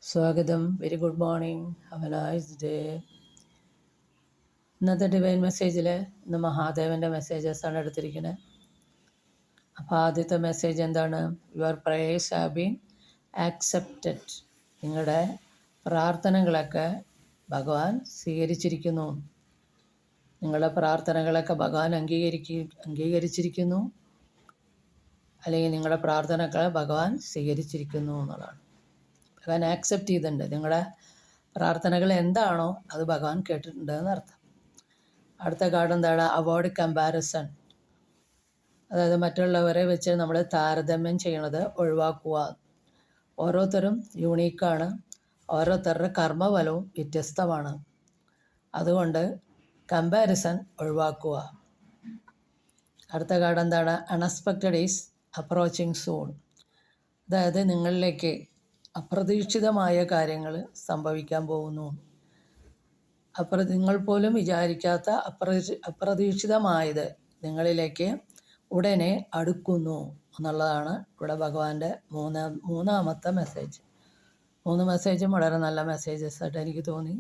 സ്വാഗതം. Very good morning. Have A nice day. ഇന്നത്തെ divine മെസ്സേജിൽ ഇന്ന് മഹാദേവൻ്റെ മെസ്സേജസാണ് എടുത്തിരിക്കുന്നത്. അപ്പോൾ ആദ്യത്തെ മെസ്സേജ് എന്താണ്? Your prayers have been accepted. നിങ്ങളുടെ പ്രാർത്ഥനകളൊക്കെ ഭഗവാൻ സ്വീകരിച്ചിരിക്കുന്നു. നിങ്ങളുടെ പ്രാർത്ഥനകളൊക്കെ ഭഗവാൻ അംഗീകരിച്ചിരിക്കുന്നു, അല്ലെങ്കിൽ നിങ്ങളുടെ പ്രാർത്ഥനകളെ ഭഗവാൻ സ്വീകരിച്ചിരിക്കുന്നു എന്നുള്ളതാണ്. ഭഗവാൻ ആക്സെപ്റ്റ് ചെയ്തിട്ടുണ്ട്. നിങ്ങളുടെ പ്രാർത്ഥനകൾ എന്താണോ അത് ഭഗവാൻ കേട്ടിട്ടുണ്ട് എന്നർത്ഥം. അടുത്ത കാർഡ് എന്താണ്? Avoid comparison. അതായത് മറ്റുള്ളവരെ വെച്ച് നമ്മൾ താരതമ്യം ചെയ്യണത് ഒഴിവാക്കുക. ഓരോരുത്തരും യൂണീക്കാണ്, ഓരോരുത്തരുടെ കർമ്മഫലവും വ്യത്യസ്തമാണ്. അതുകൊണ്ട് കമ്പാരിസൺ ഒഴിവാക്കുക. അടുത്ത കാർഡ് എന്താണ്? Unexpected is approaching soon. അതായത് നിങ്ങളിലേക്ക് അപ്രതീക്ഷിതമായ കാര്യങ്ങൾ സംഭവിക്കാൻ പോകുന്നു. നിങ്ങൾ പോലും വിചാരിക്കാത്ത അപ്രതീക്ഷിതമായത് നിങ്ങളിലേക്ക് ഉടനെ അടുക്കുന്നു എന്നുള്ളതാണ് ഇവിടെ ഭഗവാന്റെ മൂന്നാമത്തെ മെസ്സേജ്. 3 മെസ്സേജും വളരെ നല്ല മെസ്സേജസ് ആയിട്ട് എനിക്ക് തോന്നി.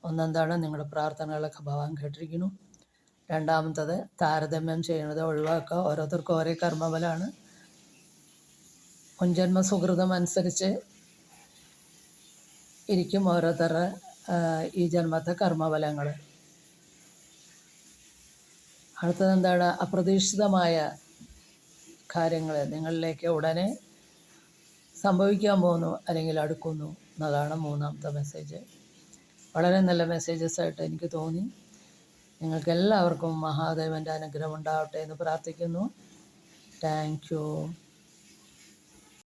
ഒന്നെന്താണ്? നിങ്ങളുടെ പ്രാർത്ഥനകളൊക്കെ ഭഗവാൻ കേട്ടിരിക്കുന്നു. രണ്ടാമത്തത്, താരതമ്യം ചെയ്യുന്നത് ഒഴിവാക്കുക. ഓരോരുത്തർക്കും ഓരോ കർമ്മഫലമാണ്. മുൻജന്മ സുഹൃതം അനുസരിച്ച് ഇരിക്കും ഓരോരുത്തരുടെ ഈ ജന്മത്തെ കർമ്മഫലങ്ങൾ. അടുത്തത് എന്താണ്? അപ്രതീക്ഷിതമായ കാര്യങ്ങൾ നിങ്ങളിലേക്ക് ഉടനെ സംഭവിക്കാൻ പോകുന്നു അല്ലെങ്കിൽ അടുക്കുന്നു എന്നതാണ് മൂന്നാമത്തെ മെസ്സേജ്. വളരെ നല്ല മെസ്സേജസ് ആയിട്ട് എനിക്ക് തോന്നി. നിങ്ങൾക്ക് എല്ലാവർക്കും മഹാദേവൻ്റെ അനുഗ്രഹം ഉണ്ടാവട്ടെ എന്ന് പ്രാർത്ഥിക്കുന്നു. Thank you.